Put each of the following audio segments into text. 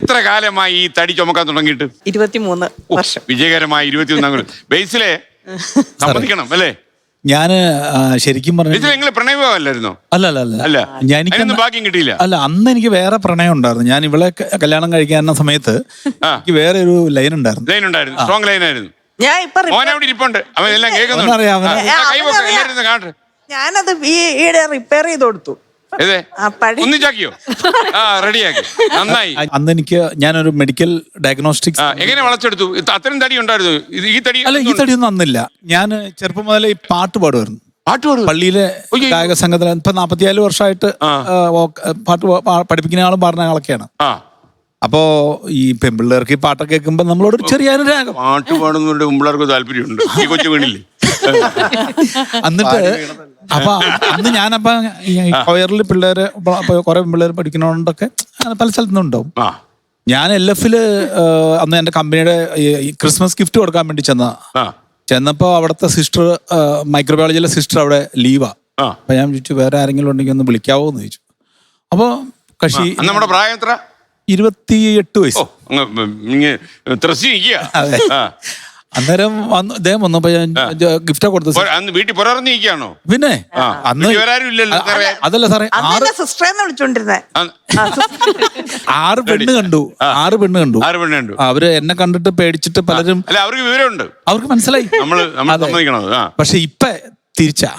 എത്ര കാലമായി ഈ തടി ചുമക്കാൻ തുടങ്ങിയിട്ട്? 23 വർഷം. വിജയകരമായി 21 ബേസിലെ സമ്മതിക്കണം അല്ലേ? ഞാന് ശരിക്കും പറഞ്ഞു നിങ്ങൾ പ്രണയമല്ലായിരുന്നോ? അല്ല അല്ല അല്ല അല്ല, എനിക്ക് ഭാഗ്യം കിട്ടിയില്ല. അല്ല, അന്ന് എനിക്ക് വേറെ പ്രണയം ഉണ്ടായിരുന്നു. ഞാൻ ഇവളെ കല്യാണം കഴിക്കുന്ന സമയത്ത് എനിക്ക് വേറെ ഒരു ലൈൻ ഉണ്ടായിരുന്നു. സ്ട്രോങ് ലൈൻ ആയിരുന്നു. ഞാൻ ഇപ്പൊ മോനവിടെ ഇരിപ്പുണ്ട്, അവൻ എല്ലാം കേൾക്കുന്നുണ്ട്. ഞാനത് ഈയിടെ റിപ്പയർ ചെയ്ത് കൊടുത്തു. ഒന്നിച്ചാക്കിയോ? റെഡിയാക്കി, നന്നായി. അന്ന് എനിക്ക് ഞാനൊരു മെഡിക്കൽ ഡയഗ്നോസ്റ്റിക്സ് എങ്ങനെ വളച്ചെടുത്തു? അത്രയും തടി ഉണ്ടായിരുന്നു. ഈ തടി അല്ല, ഈ തടിയൊന്നും അന്നില്ല. ഞാൻ ചെറുപ്പം മുതലേ ഈ പാട്ട് പാടുമായിരുന്നു. പള്ളിയിലെ ഗായക സംഘത്തിൽ ഇപ്പൊ 44 വർഷമായിട്ട് പാട്ട് പഠിപ്പിക്കുന്ന ആളും പാടുന്ന ആളൊക്കെയാണ്. അപ്പോ ഈ പെൺപിള്ളേർക്ക് ഈ പാട്ടൊക്കെ കേൾക്കുമ്പോ നമ്മളോട് ചെറിയ അനുരാഗം. പാട്ട് പാടുന്നുണ്ട് പെൺപിള്ളേർക്ക് താല്പര്യമുണ്ട്. ഈ കൊച്ചു വീണില്ലേ? എന്നിട്ട് അപ്പൊ അന്ന് ഞാനപ്പോ കൊയറിൽ പിള്ളേര് കുറെ പിള്ളേർ പഠിക്കണോണ്ടൊക്കെ പല സ്ഥലത്തുനിന്നും ഉണ്ടാവും. ഞാൻ LF-ല് അന്ന് എന്റെ കമ്പനിയുടെ ക്രിസ്മസ് ഗിഫ്റ്റ് കൊടുക്കാൻ വേണ്ടി ചെന്നപ്പോ അവിടുത്തെ സിസ്റ്റർ, മൈക്രോബയോളജിയിലെ സിസ്റ്റർ അവിടെ ലീവാ. അപ്പൊ ഞാൻ ചോദിച്ചു വേറെ ആരെങ്കിലും ഉണ്ടെങ്കിൽ ഒന്ന് വിളിക്കാവോ എന്ന് ചോദിച്ചു. അപ്പൊ കക്ഷി നമ്മുടെ പ്രായം എത്ര? 28 വയസ്സ്. അന്നേരം ഇദ്ദേഹം വന്നപ്പോ ഞാൻ ഗിഫ്റ്റ് കൊടുത്തു. വീട്ടിൽ പുററിഞ്ഞിരിക്കുകയാണോ? പിന്നെ അന്ന് അതല്ല സാറേ, 6 പെണ്ണ് കണ്ടു. 6 പെണ്ണ് കണ്ടു. അവര് എന്നെ കണ്ടിട്ട് പേടിച്ചിട്ട് പലരും, അവർക്ക് വിവരമുണ്ട്, അവർക്ക് മനസ്സിലായി. പക്ഷെ ഇപ്പൊ തിരിച്ചാ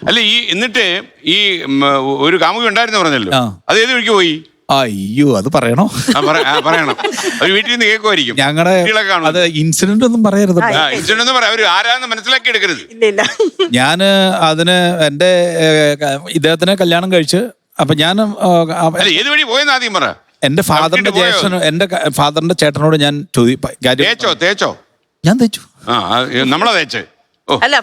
അല്ല. ഈ എന്നിട്ട് ഈ ഒരു കാമുകി ഉണ്ടായിരുന്നു പറഞ്ഞല്ലോ, അത് ഏത് വഴിക്ക് പോയി? അയ്യോ, അത് പറയണോ? പറയണം. ഒരു വീട്ടിൽ നിന്ന് കേൾക്കുമായിരിക്കും. ഞങ്ങളുടെ അത് ഇൻസിഡന്റ് ഒന്നും പറയരുത്. ആരാന്ന് മനസ്സിലാക്കി എടുക്കരുത്. ഞാന് അതിന് എന്റെ ഇദ്ദേഹത്തിനെ കല്യാണം കഴിച്ച് അപ്പൊ ഞാൻ ഏത് വഴി പോയെന്ന് ആദ്യം പറ. എന്റെ ഫാദറിന്റെ ജ്യേഷ്ഠൻ, എന്റെ ഫാദറിന്റെ ചേട്ടനോട് ഞാൻ തേച്ചോ? ഞാൻ തേച്ചു. നമ്മളെ തേച്ച്. അല്ല,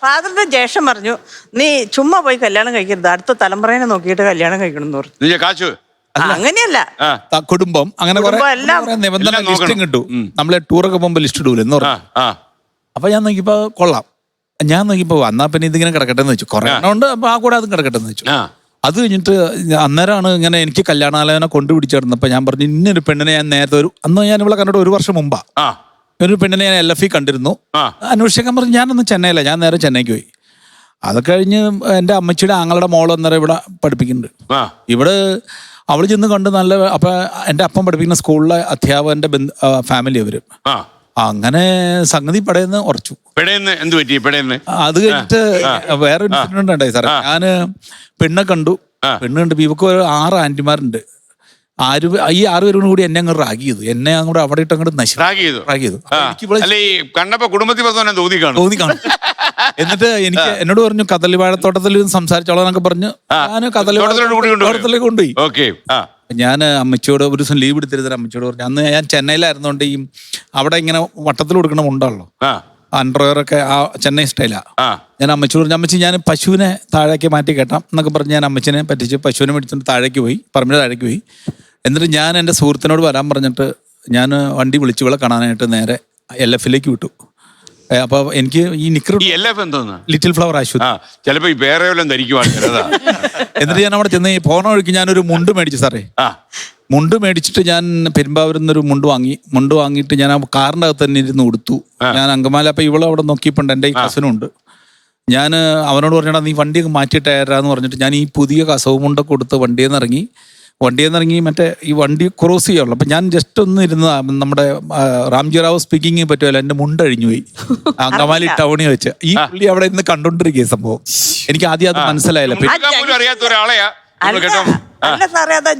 ഫാദറിന്റെ ജ്യേഷ്ഠൻ പറഞ്ഞു, നീ ചുമ്മാ പോയി കല്യാണം കഴിക്കരുത്, അടുത്ത തലമുറേനെ നോക്കിയിട്ട് കല്യാണം കഴിക്കണം എന്ന് പറഞ്ഞു. കാശ് അങ്ങനെയല്ല, കുടുംബം അങ്ങനെ നിബന്ധന ലിസ്റ്റും കിട്ടും. നമ്മളെ ടൂറൊക്കെ പോകുമ്പോ ലിസ്റ്റ് ഇടൂലെന്ന് പറഞ്ഞു. അപ്പൊ ഞാൻ നോക്കിയപ്പോ കൊള്ളാം. ഞാൻ നോക്കിയപ്പോ എന്നാ പിന്നെ ഇതിങ്ങനെ കിടക്കട്ടെ എന്ന് വെച്ചു. കുറെ ഉണ്ട്, അപ്പൊ ആ കൂടെ അതും കിടക്കട്ടെ എന്ന് വെച്ചു. അത് കഴിഞ്ഞിട്ട് അന്നേരമാണ് ഇങ്ങനെ എനിക്ക് കല്യാണാലോചന കൊണ്ടുപിടിച്ചിരുന്നപ്പോ ഞാൻ പറഞ്ഞു, ഇന്നൊരു പെണ്ണിനെ ഞാൻ നേരത്തെ അന്ന് ഞാൻ ഇവിടെ കണ്ടിട്ട് 1 വർഷം മുമ്പാ ഒരു പെണ്ണിനെ ഞാൻ LF കണ്ടിരുന്നു. അന്വേഷിക്കാൻ പറഞ്ഞു. ഞാനൊന്ന് ചെന്നൈയില്ല, ഞാൻ നേരെ ചെന്നൈക്ക് പോയി. അത് കഴിഞ്ഞ് എൻ്റെ അമ്മച്ചിയുടെ ആങ്ങളുടെ മോള് അന്നേരം ഇവിടെ പഠിപ്പിക്കുന്നുണ്ട്. ഇവിടെ അവള് ചെന്ന് കണ്ട് നല്ല. അപ്പൊ എൻ്റെ അപ്പം പഠിപ്പിക്കുന്ന സ്കൂളിലെ അധ്യാപകന്റെ ഫാമിലി അവര്. അങ്ങനെ സംഗതി പടയെന്ന് ഉറച്ചു. അത് കഴിഞ്ഞിട്ട് വേറെ ഇൻസിഡന്റ് ഉണ്ടായി സാറേ. ഞാന് പെണ്ണെ കണ്ടു. ഇവക്ക് 6 ആന്റിമാരുണ്ട്. ഈ 6 പേരും കൂടി എന്നെ അങ്ങ് റാഗ് ചെയ്തു. എന്നെ അങ്ങോട്ട് അവിടെ ഇട്ട് അങ്ങോട്ട് തോന്നി കാണും. എന്നിട്ട് എന്നോട് പറഞ്ഞു കദളി വാഴത്തോട്ടത്തിൽ സംസാരിച്ചോളാന്നൊക്കെ പറഞ്ഞ് ഞാൻ കദളി വാഴത്തോട്ടത്തിലേക്ക് കൊണ്ടുപോയി. ഞാൻ അമ്മച്ചിയോട് ഒരു ദിവസം ലീവ് എടുത്തിരുന്ന അമ്മച്ചിയോട് പറഞ്ഞു. അന്ന് ഞാൻ ചെന്നൈയിലായിരുന്നോണ്ട് ഈ അവിടെ ഇങ്ങനെ വട്ടത്തിൽ കൊടുക്കണം ഉണ്ടാണല്ലോ, അണ്ടർവെയറൊക്കെ ആ ചെന്നൈ സ്റ്റൈലാ. ഞാൻ അമ്മച്ചിയോട് പറഞ്ഞു, അമ്മച്ചി ഞാൻ പശുവിനെ താഴേക്ക് മാറ്റി കെട്ടാം എന്നൊക്കെ പറഞ്ഞ് ഞാൻ അമ്മച്ചിനെ പറ്റിച്ച് പശുവിനെ മേടിച്ചിട്ട് താഴേക്ക് പോയി, പറമ്പിന്റെ താഴേക്ക് പോയി. എന്നിട്ട് ഞാൻ എൻ്റെ സുഹൃത്തിനോട് വരാൻ പറഞ്ഞിട്ട് ഞാൻ വണ്ടി വിളിച്ചു ഇവളെ കാണാനായിട്ട് നേരെ LF-ലേക്ക് വിട്ടു. അപ്പൊ എനിക്ക് ഈ നിക്കർ ലിറ്റിൽ ഫ്ലവർ ആശുപത്രി ചിലപ്പോ എന്നിട്ട് ഞാൻ അവിടെ ചെന്ന് പോണ വഴിക്ക് ഞാനൊരു മുണ്ട് മേടിച്ചു സാറേ. മുണ്ട് മേടിച്ചിട്ട് ഞാൻ പെരുമ്പാവൂരിന്നൊരു മുണ്ട് വാങ്ങിയിട്ട് ഞാൻ ആ കാറിൻ്റെ അകത്ത് തന്നെ ഇരുന്ന് കൊടുത്തു. ഞാൻ അങ്കമാലി. അപ്പൊ ഇവള് അവിടെ നോക്കിയപ്പോണ്ട് എൻ്റെ ഈ കസനുണ്ട്. ഞാൻ അവനോട് പറഞ്ഞാ നീ വണ്ടിയൊക്കെ മാറ്റിയിട്ടാരാന്ന് പറഞ്ഞിട്ട് ഞാൻ ഈ പുതിയ കസവ് മുണ്ടൊക്കെ കൊടുത്ത് വണ്ടിയിൽ നിന്ന് ഇറങ്ങി മറ്റേ ഈ വണ്ടി ക്രോസ് ചെയ്യാറുള്ളൂ. അപ്പൊ ഞാൻ ജസ്റ്റ് ഒന്ന് ഇരുന്ന നമ്മുടെ റാംജി റാവു സ്പീക്കിംഗ് പറ്റുമല്ലോ, എന്റെ മുണ്ട് അഴിഞ്ഞു പോയി അങ്കമാലി ടൗണിൽ വെച്ച്. ഈ പുള്ളി അവിടെ ഇന്ന് കണ്ടോണ്ടിരിക്കുക സംഭവം. എനിക്ക് ആദ്യം അത് മനസ്സിലായില്ല.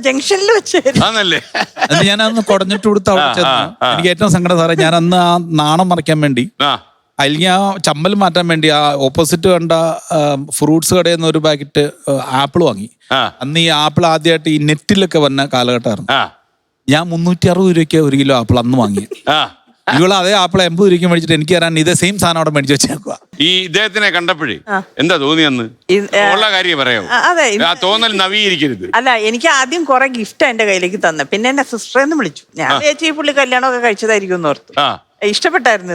ജംഗ്ഷനിൽ വെച്ച് ഞാൻ അന്ന് കുടഞ്ഞിട്ട് കൊടുത്ത് അവിടെ ചെന്നു. എനിക്ക് ഏറ്റവും സങ്കടം സാറേ, ഞാൻ അന്ന് ആ നാണം മറയ്ക്കാൻ വേണ്ടി അല്ലെങ്കിൽ ആ ചമ്മൽ മാറ്റാൻ വേണ്ടി ആ ഓപ്പോസിറ്റ് കണ്ട ഫ്രൂട്ട്സ് കടയിൽ നിന്ന് ഒരു പാക്കറ്റ് ആപ്പിൾ വാങ്ങി. അന്ന് ഈ ആപ്പിൾ ആദ്യമായിട്ട് ഈ നെറ്റിലൊക്കെ വന്ന കാലഘട്ടമായിരുന്നു. ഞാൻ 360 രൂപയ്ക്ക് 1 കിലോ ആപ്പിൾ അന്ന് വാങ്ങി. ഇവള് അതേ ആപ്പിൾ 80 രൂപയ്ക്ക് മേടിച്ചിട്ട് എനിക്ക് തരാൻ ഇതേ സെയിം സാധനം അവിടെ മേടിച്ചു വെച്ചേക്കുക. ഈ ഇദ്ദേഹത്തിനെ കണ്ടപ്പോഴേ എന്താ തോന്നിയെന്ന് ഉള്ള കാര്യം പറയാമോ? തോന്നൽ നവീകരിക്കരുത്. അല്ല, എനിക്ക് ആദ്യം കുറെ ഗിഫ്റ്റ് എന്റെ കയ്യിലേക്ക് തന്നെ. പിന്നെ എന്റെ സിസ്റ്ററെന്ന് വിളിച്ചു. ഞാൻ ചേച്ചി പുള്ളി കല്യാണമൊക്കെ കഴിച്ചതായിരിക്കും എന്ന് ഓർത്തു. ഇഷ്ടപ്പെട്ടായിരുന്നു.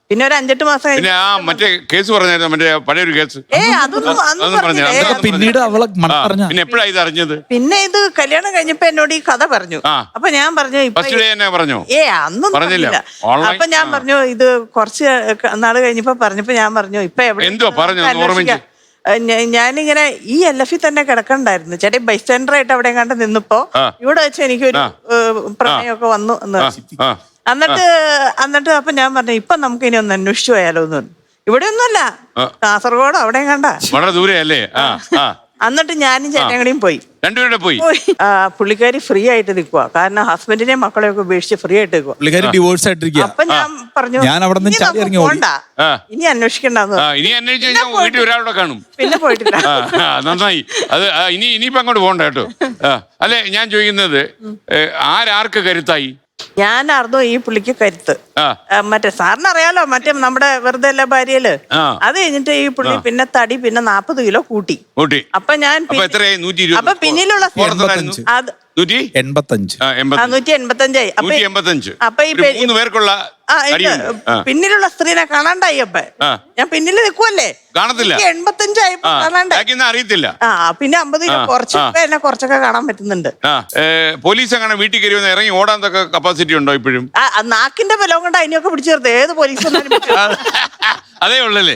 പിന്നെ ഒരു 5-8 മാസം പിന്നെ ആ മറ്റേ കേസ് പറഞ്ഞായിരുന്നു, മറ്റേ പഴയൊരു കേസ്. അതൊന്നും പറഞ്ഞു. പിന്നീട് അവളെ പറഞ്ഞ പിന്നെ എപ്പോഴാ ഇത് അറിഞ്ഞത്? പിന്നെ ഇത് കല്യാണം കഴിഞ്ഞപ്പോ എന്നോട് ഈ കഥ പറഞ്ഞു. അപ്പൊ ഞാൻ പറഞ്ഞു ഫസ്റ്റ് ഡേ തന്നെ പറഞ്ഞോ? അന്നും പറഞ്ഞില്ല. അപ്പൊ ഞാൻ പറഞ്ഞു ഇത് കുറച്ച് നാള് കഴിഞ്ഞപ്പോ പറഞ്ഞപ്പോ ഞാൻ പറഞ്ഞു ഇപ്പൊ എവിടെ എന്തോ പറഞ്ഞു ഓർമ്മിച്ച്. ഞാനിങ്ങനെ ഈ LF തന്നെ കിടക്കണ്ടായിരുന്നു. ചേട്ടാ ബൈസ്റ്റാൻഡർ ആയിട്ട് അവിടെ കണ്ട് നിന്നപ്പോ ഇവിടെ വെച്ച് എനിക്കൊരു പ്രണയമൊക്കെ വന്നു എന്ന്. എന്നിട്ട് അപ്പൊ ഞാൻ പറഞ്ഞു ഇപ്പൊ നമുക്ക് ഇനി ഒന്ന് അന്വേഷിച്ചു പോയാലോ എന്ന് പറഞ്ഞു. ഇവിടെ ഒന്നുമല്ല, കാസർഗോഡ് അവിടെ കണ്ട വളരെ ദൂരെ അല്ലേ? എന്നിട്ട് ഞാനും ചേട്ടൻ കൂടിയും പോയി. രണ്ടുപേരുടെ പോയി. പുള്ളിക്കാരി ഫ്രീ ആയിട്ട് നിൽക്കുക. കാരണം ഹസ്ബൻഡിനെയും മക്കളെയൊക്കെ ഉപേക്ഷിച്ച് ഫ്രീ ആയിട്ട് നിൽക്കുക. പുള്ളിക്കാരി ഡിവോഴ്സ് ആയിട്ടിരിക്കുക. അപ്പൊ ഞാൻ പറഞ്ഞു പോണ്ട, ഇനി അന്വേഷിക്കണ്ടെന്ന്. ഇനി അന്വേഷിച്ച് കഴിഞ്ഞാൽ വീട്ടിൽ ഒരാളുടെ കാണും. പിന്നെ പോയിട്ടില്ല. നന്നായി. അത് ഇനിയിപ്പോ അങ്ങോട്ട് പോകണ്ട കേട്ടോ. അല്ലെ ഞാൻ ചോദിക്കുന്നത്, ആർക്ക് കരുത്തായി? ഞാനായിരുന്നു ഈ പുള്ളിക്ക് കരുത്ത്. മറ്റേ സാറിന് അറിയാലോ, മറ്റേ നമ്മുടെ വെറുതെ അല്ല ഭാര്യയില്. അത് കഴിഞ്ഞിട്ട് ഈ പുള്ളി പിന്നെ തടി പിന്നെ 40 കിലോ കൂട്ടി. അപ്പൊ ഞാൻ അപ്പൊ പിന്നിലുള്ള 185 അപ്പൊ ഈ പിന്നിലുള്ള സ്ത്രീനെ കാണാണ്ടായി. അപ്പൊ ഞാൻ പിന്നില് നിക്കുവല്ലേ, കാണത്തില്ല. 85 ആയപ്പോ കാണാണ്ടായി. അറിയത്തില്ല. പിന്നെ 50 കിലോ കുറച്ചൊക്കെ എന്നെ കുറച്ചൊക്കെ കാണാൻ പറ്റുന്നുണ്ട്. പോലീസ് അങ്ങനെ വീട്ടിൽ കയറി വന്ന് ഇറങ്ങി ഓടാൻ കപ്പാസിറ്റി ഉണ്ടോ ഇപ്പോഴും? നാക്കിന്റെ ബലം കൊണ്ട് അതിനെയൊക്കെ പിടിച്ചു ചേർത്ത് ഏത് പോലീസ് അതേ ഉള്ളല്ലേ?